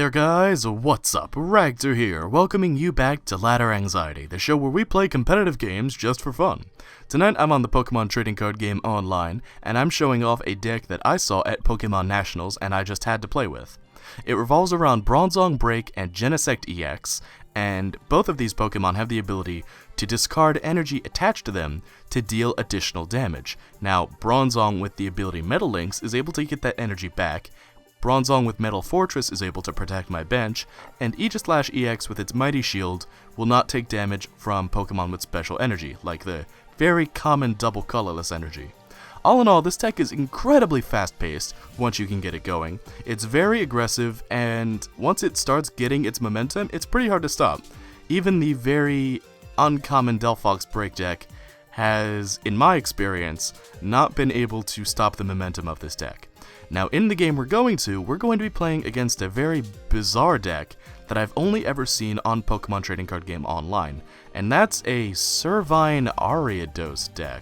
there guys, what's up? Ragtter here, welcoming you back to Ladder Anxiety, the show where we play competitive games just for fun. Tonight I'm on the Pokemon trading card game online, and I'm showing off a deck that I saw at Pokemon Nationals and I just had to play with. It revolves around Bronzong Break and Genesect-ex, and both of these Pokemon have the ability to discard energy attached to them to deal additional damage. Now, Bronzong with the ability Metal Links is able to get that energy back, Bronzong with Metal Fortress is able to protect my bench, and aegislash-ex with its Mighty Shield will not take damage from Pokemon with special energy, like the very common double colorless energy. All in all, this deck is incredibly fast-paced once you can get it going. It's very aggressive, and once it starts getting its momentum, it's pretty hard to stop. Even the very uncommon Delphox Break deck has, in my experience, not been able to stop the momentum of this deck. Now, in the game we're going to be playing against a very bizarre deck that I've only ever seen on Pokemon Trading Card Game Online, and that's a Servine Ariados deck.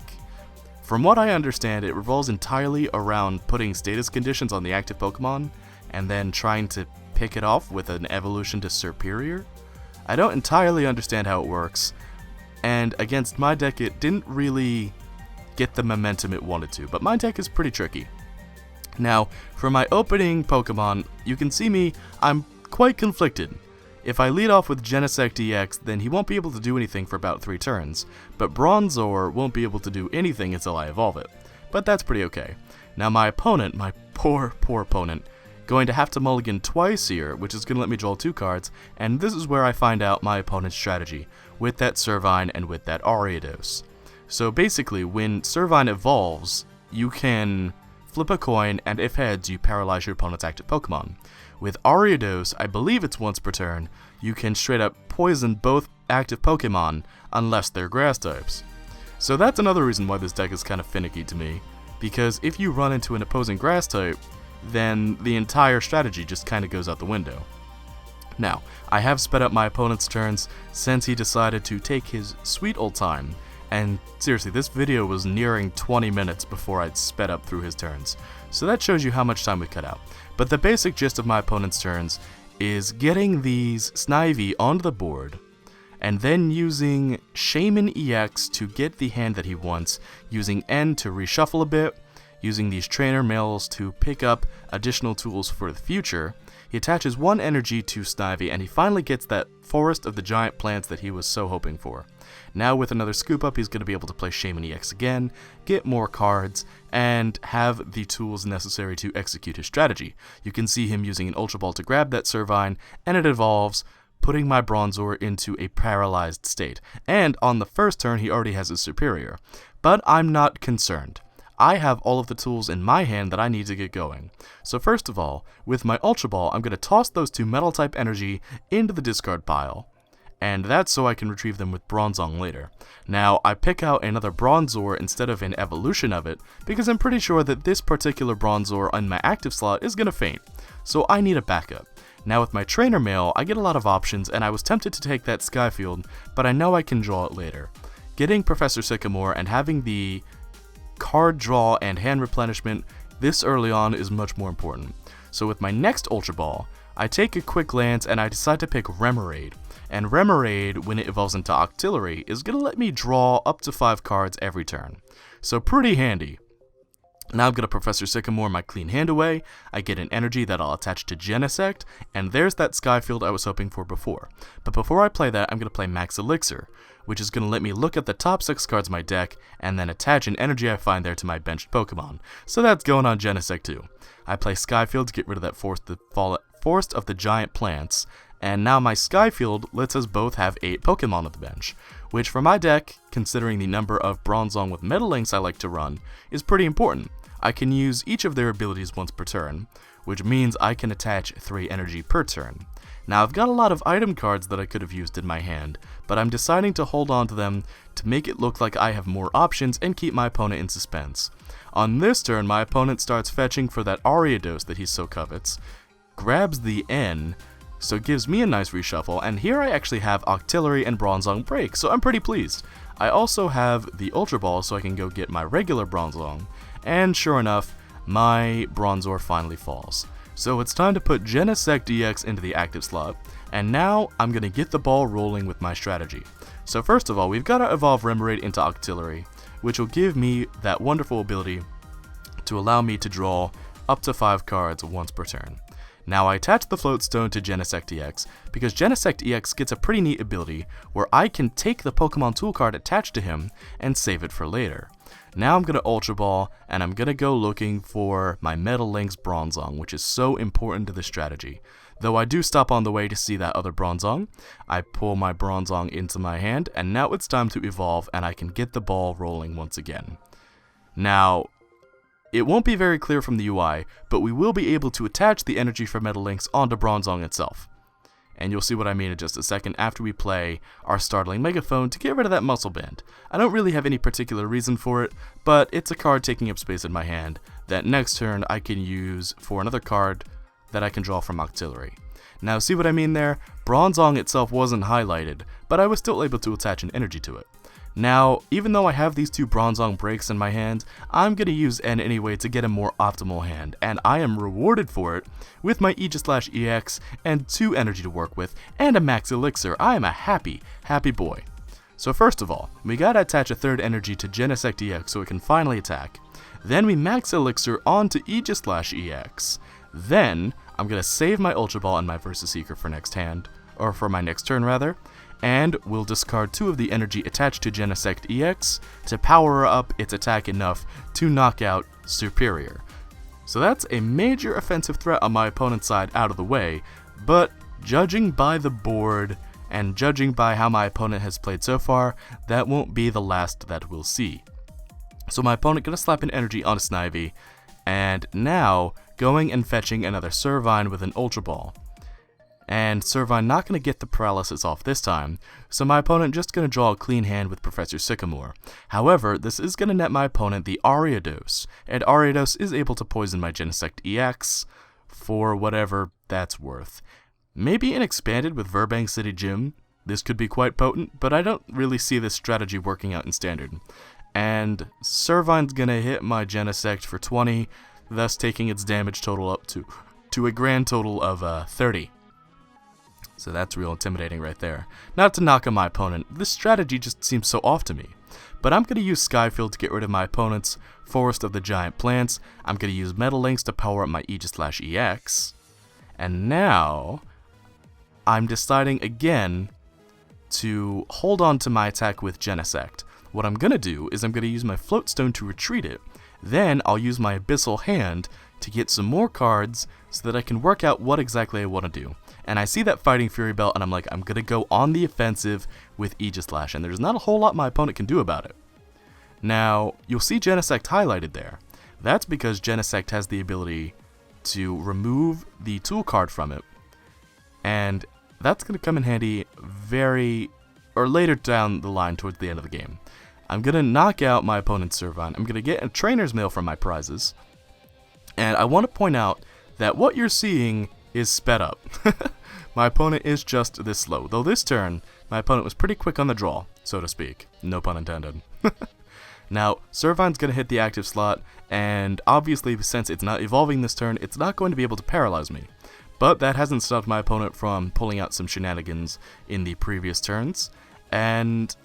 From what I understand, it revolves entirely around putting status conditions on the active Pokemon, and then trying to pick it off with an evolution to Superior. I don't entirely understand how it works, and against my deck it didn't really get the momentum it wanted to, but my deck is pretty tricky. Now, for my opening Pokemon, you can see me, I'm quite conflicted. If I lead off with Genesect-ex, then he won't be able to do anything for about 3 turns, but Bronzor won't be able to do anything until I evolve it. But that's pretty okay. Now my opponent, my poor opponent, going to have to mulligan twice here, which is going to let me draw 2 cards, and this is where I find out my opponent's strategy, with that Servine and with that Ariados. So basically, when Servine evolves, you can flip a coin, and if heads, you paralyze your opponent's active Pokemon. With Ariados, I believe it's once per turn, you can straight up poison both active Pokemon, unless they're grass types. So that's another reason why this deck is kind of finicky to me, because if you run into an opposing grass type, then the entire strategy just kind of goes out the window. Now, I have sped up my opponent's turns since he decided to take his sweet old time. And seriously, this video was nearing 20 minutes before I'd sped up through his turns, so that shows you how much time we cut out. But the basic gist of my opponent's turns is getting these Snivy onto the board, and then using Shaman EX to get the hand that he wants, using N to reshuffle a bit, using these trainer mails to pick up additional tools for the future. He attaches 1 energy to Snivy, and he finally gets that Forest of the Giant Plants that he was so hoping for. Now with another scoop up, he's going to be able to play Shaman EX again, get more cards, and have the tools necessary to execute his strategy. You can see him using an Ultra Ball to grab that Servine, and it evolves, putting my Bronzor into a paralyzed state. And on the first turn, he already has his Superior. But I'm not concerned. I have all of the tools in my hand that I need to get going. So first of all, with my Ultra Ball, I'm going to toss those 2 Metal-type energy into the discard pile, and that's so I can retrieve them with Bronzong later. Now, I pick out another Bronzor instead of an evolution of it, because I'm pretty sure that this particular Bronzor on my active slot is going to faint, so I need a backup. Now with my Trainer Mail, I get a lot of options, and I was tempted to take that Skyfield, but I know I can draw it later. Getting Professor Sycamore and having the card draw and hand replenishment this early on is much more important. So with my next Ultra Ball, I take a quick glance and I decide to pick Remoraid. And Remoraid, when it evolves into Octillery, is going to let me draw up to 5 cards every turn. So pretty handy. Now I'm going to Professor Sycamore my clean hand away, I get an energy that I'll attach to Genesect, and there's that Skyfield I was hoping for before. But before I play that, I'm going to play Max Elixir, which is going to let me look at the top 6 cards of my deck, and then attach an energy I find there to my benched Pokemon. So that's going on Genesect too. I play Skyfield to get rid of that Forest of the Giant Plants, and now my Skyfield lets us both have 8 Pokemon on the bench, which for my deck, considering the number of Bronzong with Metal Links I like to run, is pretty important. I can use each of their abilities once per turn, which means I can attach 3 energy per turn. Now I've got a lot of item cards that I could have used in my hand, but I'm deciding to hold on to them to make it look like I have more options and keep my opponent in suspense. On this turn, my opponent starts fetching for that Ariados that he so covets, grabs the N, so it gives me a nice reshuffle, and here I actually have Octillery and Bronzong Break, so I'm pretty pleased. I also have the Ultra Ball so I can go get my regular Bronzong, and sure enough, my Bronzor finally falls. So it's time to put genesect-ex into the active slot, and now I'm going to get the ball rolling with my strategy. So first of all, we've got to evolve Remoraid into Octillery, which will give me that wonderful ability to allow me to draw up to 5 cards once per turn. Now I attach the Floatstone to genesect-ex because genesect-ex gets a pretty neat ability where I can take the Pokemon tool card attached to him and save it for later. Now I'm going to Ultra Ball, and I'm going to go looking for my Metal Link's Bronzong, which is so important to the strategy. Though I do stop on the way to see that other Bronzong, I pull my Bronzong into my hand, and now it's time to evolve, and I can get the ball rolling once again. Now, it won't be very clear from the UI, but we will be able to attach the energy for Metal Links onto Bronzong itself. And you'll see what I mean in just a second after we play our Startling Megaphone to get rid of that Muscle Band. I don't really have any particular reason for it, but it's a card taking up space in my hand that next turn I can use for another card that I can draw from Octillery. Now see what I mean there? Bronzong itself wasn't highlighted, but I was still able to attach an energy to it. Now, even though I have these 2 Bronzong breaks in my hand, I'm going to use N anyway to get a more optimal hand, and I am rewarded for it with my aegislash-ex and 2 energy to work with, and a max elixir. I am a happy, happy boy. So first of all, we gotta attach a 3rd energy to genesect-ex so it can finally attack. Then we max elixir onto aegislash-ex. Then, I'm gonna save my Ultra Ball and my Versus Seeker for next hand, or for my next turn rather, and we'll discard 2 of the energy attached to genesect-ex to power up its attack enough to knock out Superior. So that's a major offensive threat on my opponent's side out of the way, but judging by the board and judging by how my opponent has played so far, that won't be the last that we'll see. So my opponent gonna slap an energy on a Snivy, and now going and fetching another Servine with an Ultra Ball. And Servine not going to get the paralysis off this time, so my opponent just going to draw a clean hand with Professor Sycamore. However, this is going to net my opponent the Ariados, and Ariados is able to poison my genesect-ex for whatever that's worth. Maybe in Expanded with Verbank City Gym, this could be quite potent, but I don't really see this strategy working out in Standard. And Servine's going to hit my Genesect for 20, thus taking its damage total up to a grand total of 30. So that's real intimidating right there. Not to knock on my opponent, this strategy just seems so off to me. But I'm going to use Skyfield to get rid of my opponent's Forest of the Giant Plants. I'm going to use Metal Links to power up my aegislash-ex. And now, I'm deciding again to hold on to my attack with Genesect. What I'm going to do is I'm going to use my Floatstone to retreat it. Then I'll use my Abyssal Hand to get some more cards so that I can work out what exactly I want to do. And I see that Fighting Fury Belt, and I'm like, I'm going to go on the offensive with Aegislash, and there's not a whole lot my opponent can do about it. Now, you'll see Genesect highlighted there. That's because Genesect has the ability to remove the tool card from it, and that's going to come in handy later down the line towards the end of the game. I'm going to knock out my opponent's Servine. I'm going to get a Trainer's Mail from my prizes, and I want to point out that what you're seeing is sped up. My opponent is just this slow, though this turn, my opponent was pretty quick on the draw, so to speak. No pun intended. Now, Servine's going to hit the active slot, and obviously since it's not evolving this turn, it's not going to be able to paralyze me. But that hasn't stopped my opponent from pulling out some shenanigans in the previous turns, and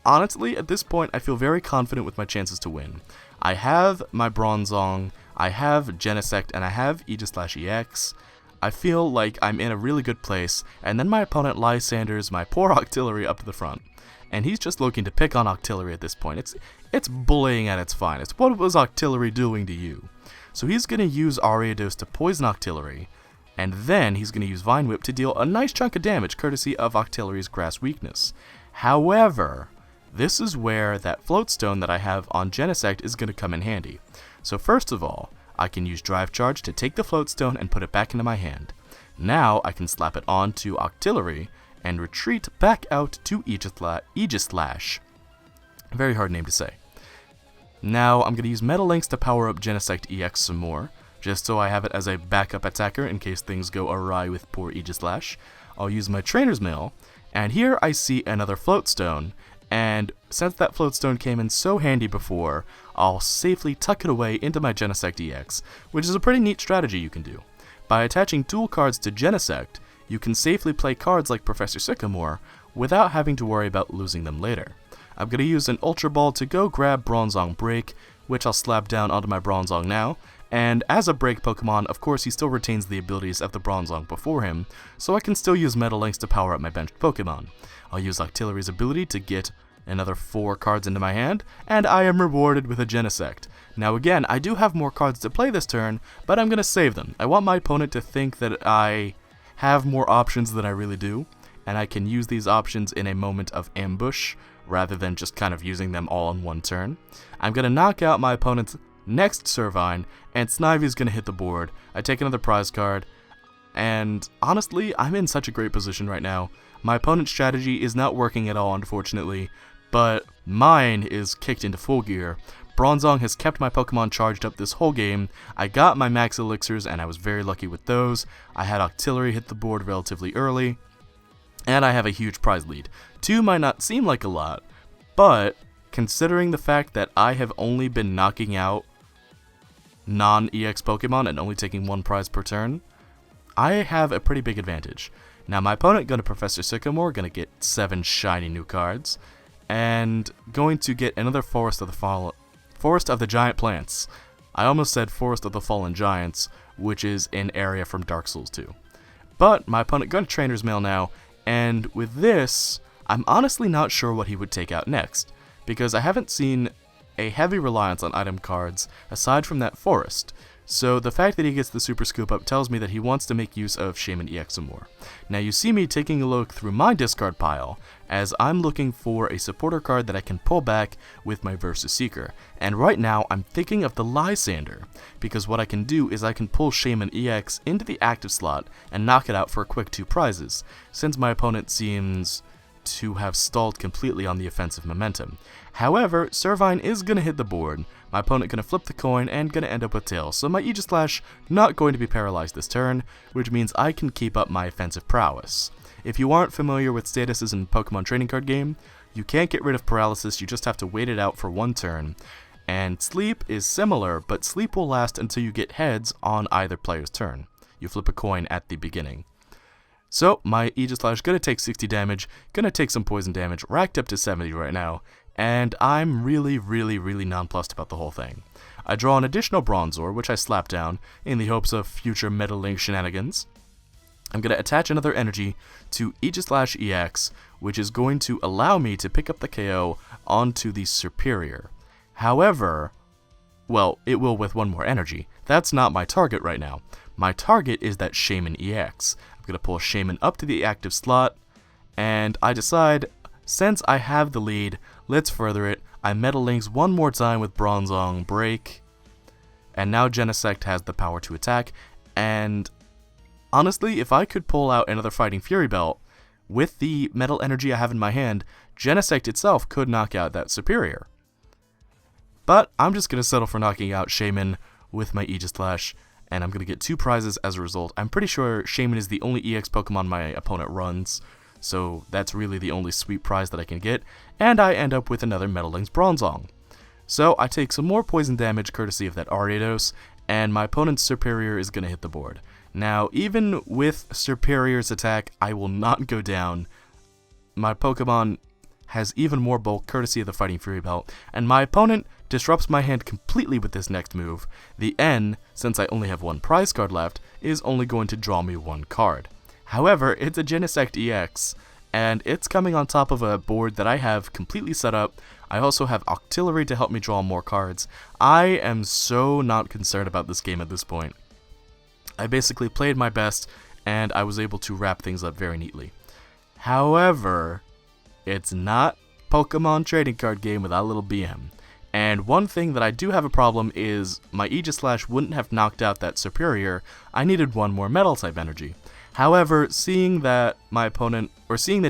honestly, at this point, I feel very confident with my chances to win. I have my Bronzong, I have Genesect, and I have aegislash-ex. I feel like I'm in a really good place, and then my opponent Lysanders my poor Octillery up to the front. And he's just looking to pick on Octillery at this point. It's bullying at its finest. What was Octillery doing to you? So he's going to use Ariados to poison Octillery, and then he's going to use Vine Whip to deal a nice chunk of damage courtesy of Octillery's Grass Weakness. However, this is where that Floatstone that I have on Genesect is going to come in handy. So first of all, I can use Drive Charge to take the Floatstone and put it back into my hand. Now I can slap it onto Octillery and retreat back out to Aegislash. Very hard name to say. Now I'm going to use Metal Links to power up Genesect-ex some more, just so I have it as a backup attacker in case things go awry with poor Aegislash. I'll use my Trainer's Mail, and here I see another Floatstone, and since that Floatstone came in so handy before, I'll safely tuck it away into my Genesect-ex, which is a pretty neat strategy you can do. By attaching dual cards to Genesect, you can safely play cards like Professor Sycamore without having to worry about losing them later. I'm going to use an Ultra Ball to go grab Bronzong Break, which I'll slap down onto my Bronzong now, and as a Break Pokemon, of course he still retains the abilities of the Bronzong before him, so I can still use Metal Links to power up my benched Pokemon. I'll use Octillery's ability to get another 4 cards into my hand, and I am rewarded with a Genesect. Now again, I do have more cards to play this turn, but I'm going to save them. I want my opponent to think that I have more options than I really do, and I can use these options in a moment of ambush, rather than just kind of using them all in one turn. I'm going to knock out my opponent's next Servine, and Snivy's going to hit the board. I take another prize card, and honestly, I'm in such a great position right now. My opponent's strategy is not working at all, unfortunately, but mine is kicked into full gear. Bronzong has kept my Pokemon charged up this whole game. I got my max elixirs, and I was very lucky with those. I had Octillery hit the board relatively early, and I have a huge prize lead. 2 might not seem like a lot, but considering the fact that I have only been knocking out non-EX Pokemon and only taking 1 prize per turn, I have a pretty big advantage. Now my opponent, going to Professor Sycamore, going to get 7 shiny new cards, and going to get another Forest of the Giant Plants. I almost said Forest of the Fallen Giants, which is an area from Dark Souls 2. But my opponent going to Trainer's Mail now, and with this, I'm honestly not sure what he would take out next, because I haven't seen a heavy reliance on item cards aside from that Forest. So the fact that he gets the Super Scoop Up tells me that he wants to make use of Shaman EX some more. Now you see me taking a look through my discard pile, as I'm looking for a supporter card that I can pull back with my Versus Seeker. And right now I'm thinking of the Lysander, because what I can do is I can pull Shaman EX into the active slot and knock it out for a quick 2 prizes, since my opponent seems to have stalled completely on the offensive momentum. However, Servine is going to hit the board, my opponent going to flip the coin and going to end up with Tails, so my Aegislash not going to be paralyzed this turn, which means I can keep up my offensive prowess. If you aren't familiar with statuses in Pokemon trading card game, you can't get rid of paralysis, you just have to wait it out for 1 turn. And Sleep is similar, but Sleep will last until you get heads on either player's turn. You flip a coin at the beginning. So, my Aegislash gonna take 60 damage, gonna take some poison damage, racked up to 70 right now, and I'm really nonplussed about the whole thing. I draw an additional Bronzor, which I slap down, in the hopes of future Metal Link shenanigans. I'm gonna attach another energy to aegislash-ex, which is going to allow me to pick up the KO onto the Superior. However, well, it will with 1 more energy. That's not my target right now. My target is that Shaman EX. I'm going to pull Shaman up to the active slot, and I decide, since I have the lead, let's further it. I Metal Links 1 more time with Bronzong Break, and now Genesect has the power to attack, and honestly, if I could pull out another Fighting Fury Belt, with the metal energy I have in my hand, Genesect itself could knock out that Superior. But I'm just going to settle for knocking out Shaman with my Aegislash, and I'm going to get 2 prizes as a result. I'm pretty sure Shaman is the only EX Pokemon my opponent runs, so that's really the only sweet prize that I can get, and I end up with another Metal Links Bronzong. So I take some more poison damage courtesy of that Ariados, and my opponent's Superior is going to hit the board. Now, even with Superior's attack, I will not go down. My Pokemon has even more bulk courtesy of the Fighting Fury Belt, and my opponent disrupts my hand completely with this next move. The N, since I only have 1 prize card left, is only going to draw me 1 card. However, it's a Genesect-ex, and it's coming on top of a board that I have completely set up. I also have Octillery to help me draw more cards. I am so not concerned about this game at this point. I basically played my best, and I was able to wrap things up very neatly. However, it's not Pokemon trading card game without a little BM. And one thing that I do have a problem is my Aegislash wouldn't have knocked out that Superior. I needed 1 more metal type energy. However, seeing that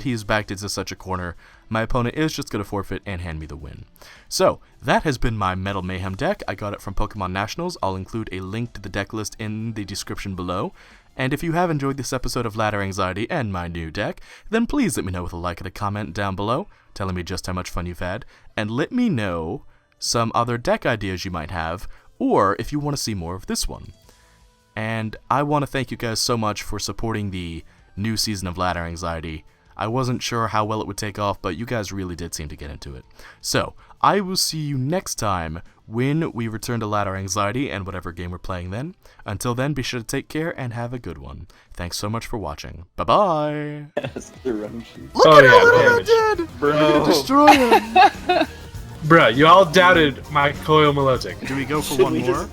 he's backed into such a corner, my opponent is just going to forfeit and hand me the win. So, that has been my Metal Mayhem deck. I got it from Pokemon Nationals. I'll include a link to the deck list in the description below. And if you have enjoyed this episode of Ladder Anxiety and my new deck, then please let me know with a like and a comment down below, telling me just how much fun you've had, and let me know some other deck ideas you might have, or if you want to see more of this one. And I want to thank you guys so much for supporting the new season of Ladder Anxiety. I wasn't sure how well it would take off, but you guys really did seem to get into it. So, I will see you next time when we return to Ladder Anxiety and whatever game we're playing then. Until then, be sure to take care and have a good one. Thanks so much for watching. Bye-bye! Look at how little I did! Bro. I'm gonna destroy him! Bro, you all doubted my Koyo Melodic. Do we go for one more?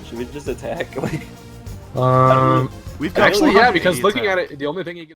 Should we just attack? Like, We've got actually, yeah, 180 because looking attack. at it, the only thing you can